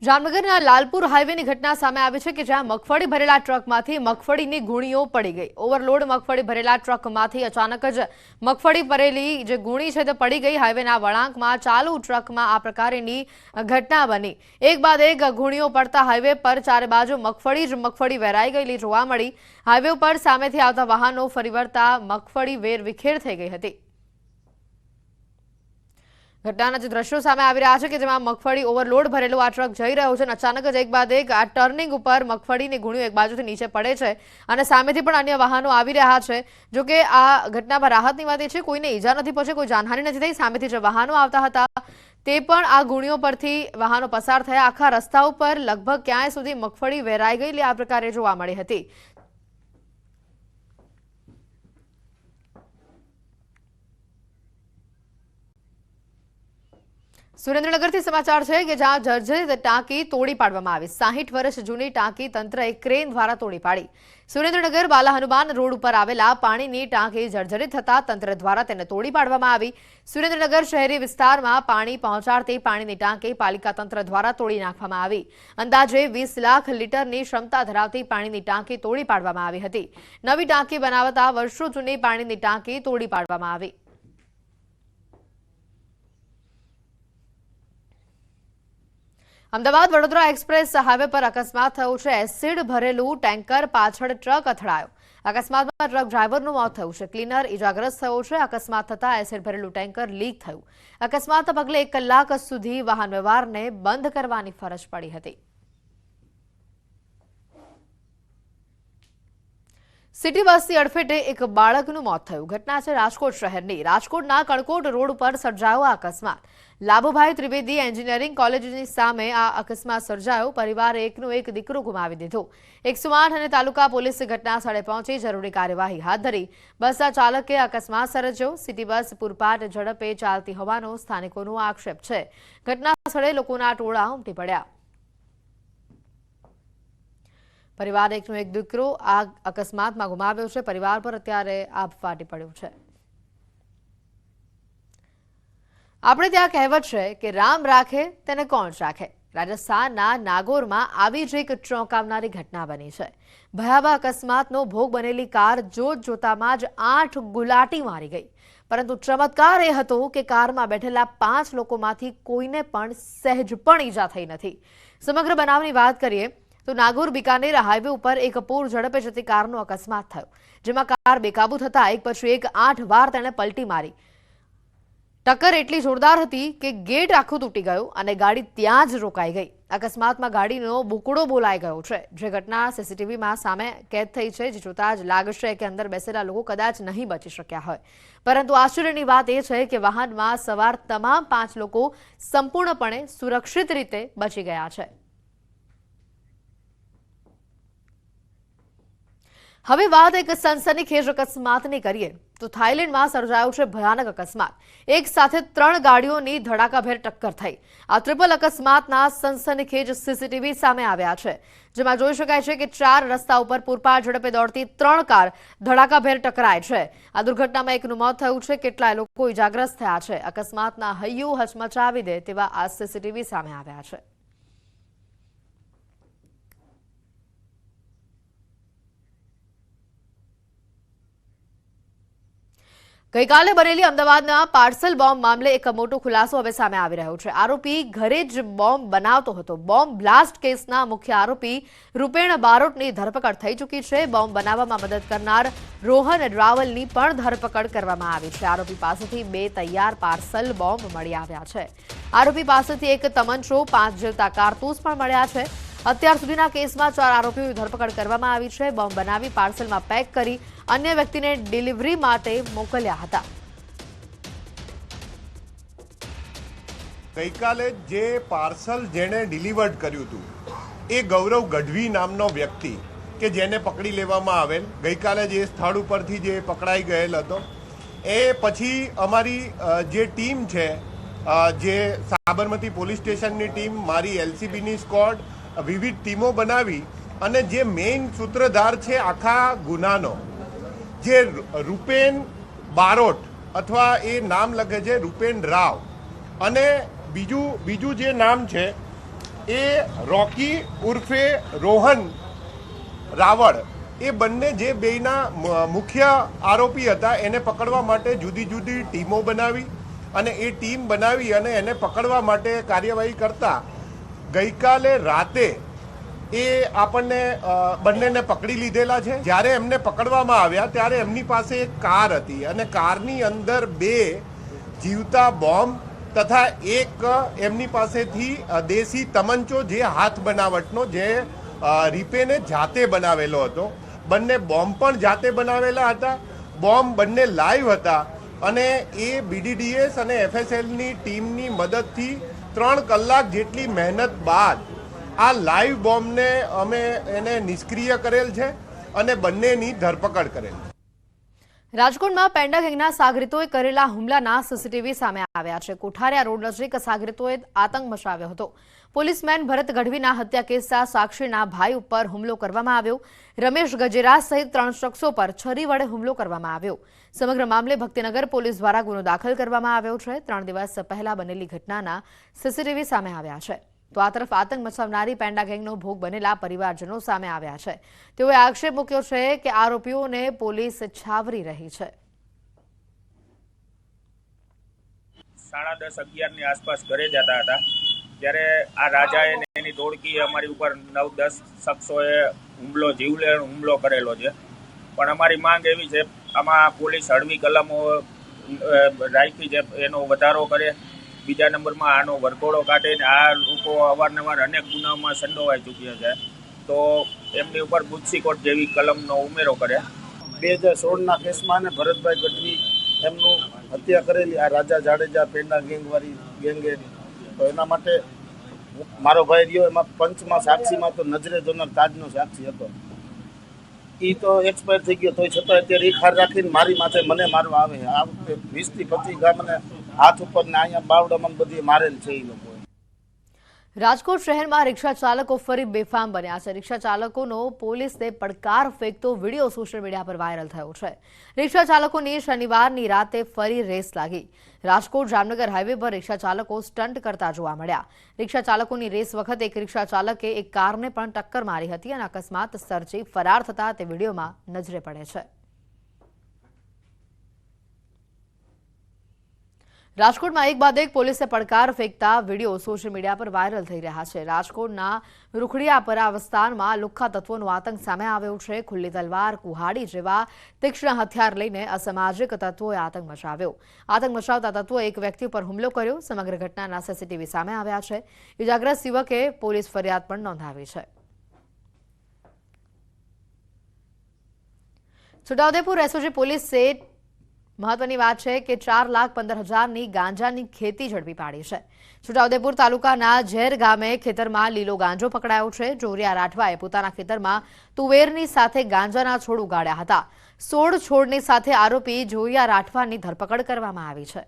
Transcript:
જામનગરના લાલપુર હાઈવેની ઘટના સામે આવી છે કે જ્યાં મગફળી ભરેલા ટ્રકમાંથી મગફળીની ગુણીઓ પડી ગઈ। ઓવરલોડ મગફળી ભરેલા ટ્રકમાંથી અચાનક જ મગફળી ભરેલી જે ગુણી છે તે પડી ગઈ। હાઈવેના વળાંકમાં ચાલુ ટ્રકમાં આ પ્રકારની ઘટના બની। એક બાદ એક ગુણીઓ પડતા હાઈવે પર ચારે બાજુ મગફળી વેરાઈ ગયેલી જોવા મળી। હાઈવે પર સામેથી આવતા વાહનો ફરી વળતા મગફળી વેરવિખેર થઈ ગઈ હતી। ઘટનાના જે દ્રશ્યો સામે આવી રહ્યા છે કે જેમાં મગફળી ઓવરલોડ ભરેલો આ ટ્રક જઈ રહ્યો છે અને અચાનક જ એક બાદ એક આ ટર્નિંગ ઉપર મગફળીની ગુણીઓ એક બાજુથી નીચે પડે છે અને સામેથી પણ અન્ય વાહનો આવી રહ્યા છે। જો કે આ ઘટનામાં રાહતની વાત એ છે કોઈને ઈજા નથી પહોંચી, કોઈ જાનહાનિ નથી થઈ। સામેથી જે વાહનો આવતા હતા તે પણ આ ગુણીઓ પરથી વાહનો પસાર થયા। આખા રસ્તા ઉપર લગભગ ક્યાંય સુધી મગફળી વેરાઈ ગયેલી આ પ્રકારે જોવા મળી હતી। સુરેન્દ્રનગરથી સમાચાર છે કે જ્યાં જર્જરિત ટાંકી તોડી પાડવામાં આવી। 60 વર્ષ જૂની ટાંકી તંત્રએ ક્રેન દ્વારા તોડી પાડી। સુરેન્દ્રનગર બાલા હનુમાન રોડ ઉપર આવેલા પાણીની ટાંકી જર્જરિત થતા તંત્ર દ્વારા તેને તોડી પાડવામાં આવી। સુરેન્દ્રનગર શહેરી વિસ્તારમાં પાણી પહોંચાડતી પાણીની ટાંકી પાલિકા તંત્ર દ્વારા તોડી નાખવામાં આવી। અંદાજે 20 લાખ લીટરની ક્ષમતા ધરાવતી પાણીની ટાંકી તોડી પાડવામાં આવી હતી। નવી ટાંકી બનાવતા વર્ષો જૂની પાણીની ટાંકી તોડી પાડવામાં આવી। અમદાવાદ વડોદરા એક્સપ્રેસ હાઈવે પર અકસ્માત થયો છે। એસિડ ભરેલું ટેન્કર પાછળ ટ્રક અથડાયો। અકસ્માતમાં ટ્રક ડ્રાઈવરનું મોત થયું છે। ક્લીનર ઇજાગ્રસ્ત થયો છે। અકસ્માત થતા એસિડ ભરેલું ટેન્કર લીક થયું। અકસ્માતના પગલે 1 કલાક સુધી વાહન વ્યવહારને બંધ કરવાની ફરજ પડી હતી। સિટી બસની અડફેટે એક બાળકનું મોત થયું। ઘટના છે રાજકોટ શહેરની। રાજકોટના કણકોટ રોડ પર સર્જાયો આ અકસ્માત। લાભુભાઈ ત્રિવેદી એન્જિનિયરિંગ કોલેજની સામે આ અકસ્માત સર્જાયો। પરિવારે એકનો એક દીકરો ગુમાવી દીધો। 108 અને તાલુકા પોલીસ ઘટના સ્થળે પહોંચી જરૂરી કાર્યવાહી હાથ ધરી। બસના ચાલકે અકસ્માત સર્જ્યો। સિટી બસ પૂરપાટ ઝડપે ચાલતી હોવાનો સ્થાનિકોનો આક્ષેપ છે। ઘટના સ્થળે લોકોના ટોળા ઉમટી પડ્યા। પરિવારે એકનો એક દીકરો આ અકસ્માતમાં ગુમાવ્યો છે। પરિવાર પર અત્યારે આભ ફાટી પડ્યો છે। આપણે ત્યાં કહેવત છે કે રામ રાખે તેને કોણ રાખે। રાજસ્થાનના નાગોરમાં આવી જ એક ચોંકાવનારી ઘટના બની છે। ભયાવહ અકસ્માતનો ભોગ બનેલી કાર જોતામાં જ 8 ગુલાટી મારી ગઈ। પરંતુ ચમત્કાર એ હતો કે કારમાં બેઠેલા 5 લોકોમાંથી કોઈને પણ સહેજ પણ ઈજા થઈ નથી। સમગ્ર બનાવની વાત કરીએ તો નાગોર બીકાનેર હાઈવે ઉપર એક પૂર ઝડપે જતી કારનો અકસ્માત થયો, જેમાં કાર બેકાબુ થતા એક પછી એક 8 વાર તેણે પલટી મારી। ટક્કર એટલી જોરદાર હતી કે ગેટ આખું તૂટી ગયો અને ગાડી ત્યાં જ રોકાઈ ગઈ। અકસ્માતમાં ગાડીનો બુકડો બોલાઈ ગયો છે। જે ઘટના સીસીટીવીમાં સામે કેદ થઈ છે, જે જોતા જ લાગશે કે અંદર બેસેલા લોકો કદાચ નહીં બચી શક્યા હોય। પરંતુ આશ્ચર્યની વાત એ છે કે વાહનમાં સવાર તમામ 5 લોકો સંપૂર્ણપણે સુરક્ષિત રીતે બચી ગયા છે। હવે વાત એક સનસનીખેજ અકસ્માતની કરીએ તો થાઈલેન્ડમાં સર્જાયો છે ભયાનક અકસ્માત। એક સાથે 3 ગાડીઓની ધડાકાભેર ટક્કર થઈ। આ ટ્રિપલ અકસ્માતના સનસનીખેજ સીસીટીવી સામે આવ્યા છે, જેમાં જોઈ શકાય છે કે 4 રસ્તા ઉપર પૂરપાટ ઝડપે દોડતી 3 કાર ધડાકાભેર ટકરાય છે। આ દુર્ઘટનામાં એકનું મોત થયું છે, કેટલાય લોકો ઇજાગ્રસ્ત થયા છે। અકસ્માતના હૈયું હચમચાવી દે તેવા આ સીસીટીવી સામે આવ્યા છે। ગઈકાલે બનેલી અમદાવાદના પાર્સલ બોમ્બ મામલે એક મોટો ખુલાસો હવે સામે આવી રહ્યો છે। આરોપી ઘરે જ બોમ્બ બનાવતો હતો। બોમ્બ બ્લાસ્ટ કેસના મુખ્ય આરોપી રૂપેણ બારોટની ધરપકડ થઈ ચૂકી છે। બોમ્બ બનાવવામાં મદદ કરનાર રોહન રાવલની પણ ધરપકડ કરવામાં આવી છે। આરોપી પાસેથી 2 તૈયાર પાર્સલ બોમ્બ મળી આવ્યા છે। આરોપી પાસેથી એક તમંચો, 5 જીવતા કારતૂસ પણ મળ્યા છે। અત્યાર સુધીના કેસમાં 4 આરોપીઓની ધરપકડ કરવામાં આવી છે। બોમ્બ બનાવી પાર્સલમાં પેક કરી અન્ય વ્યક્તિને ડિલિવરી માટે મોકલ્યા હતા। ગઈકાલે જે પાર્સલ જેણે ડિલિવર્ડ કર્યું હતું એ ગૌરવ ગઢવી નામનો વ્યક્તિ કે જેને પકડી લેવામાં આવેલ, ગઈકાલે જે સ્થળ ઉપરથી જે પકડાઈ ગયેલ હતો, એ પછી અમારી જે ટીમ છે, જે સાબરમતી પોલીસ સ્ટેશનની ટીમ, મારી એલસીબીની સ્ક્વોડ, વિવિધ ટીમો બનાવી અને જે મેઇન સૂત્રધાર છે આખા ગુનાનો, જે રૂપેન બારોટ અથવા એ નામ લખે છે રૂપેન રાવ, અને બીજું જે નામ છે એ રોકી ઉર્ફે રોહન રાવળ એ બંને જે બેયના મુખ્ય આરોપી હતા એને પકડવા માટે જુદી જુદી ટીમો બનાવી અને એ ટીમ બનાવી અને એને પકડવા માટે કાર્યવાહી કરતા ગઈકાલે રાતે એ આપણને બંનેને પકડી લીધેલા છે. જ્યારે એમને પકડવામાં આવ્યા ત્યારે એમની પાસે એક કાર હતી અને કારની અંદર 2 જીવતા બોમ્બ તથા એક એમની પાસેથી દેશી તમંચો જે હાથ બનાવટનો જે રીપેને જાતે બનાવેલો હતો. બંને બોમ્બ પણ જાતે બનાવેલા હતા. બોમ્બ બંને લાઈવ હતા અને એ BDDS અને FSLની ટીમની મદદથી 3 કલાક જેટલી મહેનત બાદ આ લાઈવ બોમ્બને અમે એને નિષ્ક્રિય કરેલ છે અને બંનેની ધરપકડ કરેલ છે. રાજકોટમાં પેન્ડા ગેંગના સાગરીતોએ કરેલા હુમલાના સીસીટીવી સામે આવ્યા છે. કોઠારિયા રોડ નજીક સાગરીતોએ આતંક મચાવ્યો હતો. પોલીસમેન ભરત ગઢવીના હત્યા કેસના સાક્ષીના ભાઈ ઉપર હુમલો કરવામાં આવ્યો. રમેશ ગજેરા સહિત 3 શખ્સો પર છરી વડે હુમલો કરવામાં આવ્યો. સમગ્ર મામલે ભક્તિનગર પોલીસ દ્વારા ગુનો દાખલ કરવામાં આવ્યો છે. 3 દિવસ પહેલા બનેલી ઘટનાના સીસીટીવી સામે આવ્યા છે. તો આ તરફ આતંક મચાવનારી પેન્ડા ગેંગનો ભોગ બનેલા પરિવારજનો સામે આવ્યા છે. તેઓએ આક્ષેપ મૂક્યો છે કે આરોપીઓને પોલીસ છાવરી રહી છે. 10:30-11 ની આસપાસ ઘરે જતા હતા ત્યારે આ રાજાએ એની ટોળકીએ અમારી ઉપર 9-10 શખ્સોએ જીવલેણ હુમલો કરેલો છે. પણ અમારી માંગ એવી છે, આમાં પોલીસ હળવી કલમો રાખી છે, એનો વધારો કરે. બીજા નંબરમાં આનો વરઘોડો કાઢે ને આ લોકો અવારનવાર અનેક ગુનાઓમાં સંડોવાઈ ચૂક્યા છે, તો એમની ઉપર ગુજસીકોટ જેવી કલમનો ઉમેરો કરે. 2016ના કેસમાં ને ભરતભાઈ ગઢવી એમનું હત્યા કરેલી આ રાજા જાડેજા પેન્ડા ગેંગવાળી ગેંગે, તો એના માટે મારો ભાઈ રહ્યો એમાં પંચમાં સાક્ષીમાં તો નજરે જોનાર તાજનો સાક્ષી હતો. એ તો એક્સપાયર થઈ ગયો, તોય છતાં અત્યારે એ ખાર રાખીને મારી માથે મને મારવા આવે. આ વખતે 20-25 ગામને હાથ ઉપર ને અહીંયા બાવડામાં બધી મારેલ છે એ લોકો. રાજકોટ શહેરમાં રિક્ષા ચાલકો ફરી બેફામ બન્યા છે. રિક્ષા ચાલકોનો પોલીસને પડકાર ફેંકતો વિડીયો સોશિયલ મીડિયા પર વાયરલ થયો છે. રિક્ષા ચાલકોની શનિવારની રાતે ફરી રેસ લાગી. રાજકોટ જામનગર હાઈવે પર રિક્ષા ચાલકો સ્ટન્ટ કરતા જોવા મળ્યા. રિક્ષા ચાલકોની રેસ વખતે એક રિક્ષા ચાલકે એક કારને પણ ટક્કર મારી હતી અને અકસ્માત સર્જી ફરાર થતા તે વિડીયોમાં નજરે પડે છે. રાજકોટમાં એક બાદ એક પોલીસે પડકાર ફેંકતા વિડીયો સોશિયલ મીડિયા પર વાયરલ થઈ રહ્યા છે. રાજકોટના રૂખડિયાપરા વિસ્તારમાં લુખ્ખા તત્વોનો આતંક સામે આવ્યો છે. ખુલ્લી તલવાર, કુહાડી જેવા તીક્ષ્ણ હથિયાર લઈને અસામાજિક તત્વોએ આતંક મચાવ્યો. આતંક મચાવતા તત્વોએ એક વ્યક્તિ પર હુમલો કર્યો. સમગ્ર ઘટનાના સીસીટીવી સામે આવ્યા છે. ઇજાગ્રસ્ત યુવકે પોલીસ ફરિયાદ પણ નોંધાવી છે. છોટાઉદેપુર એસઓજી પોલીસે મહત્વની વાત છે કે 4,15,000ની ગાંજાની ખેતી ઝડપી પાડી છે. છોટાઉદેપુર તાલુકાના ઝેર ગામે ખેતરમાં લીલો ગાંજો પકડાયો છે. જોરિયા રાઠવાએ પોતાના ખેતરમાં તુવેરની સાથે ગાંજાના છોડ ઉગાડ્યા હતા. 16 છોડની સાથે આરોપી જોરિયા રાઠવાની ધરપકડ કરવામાં આવી છે.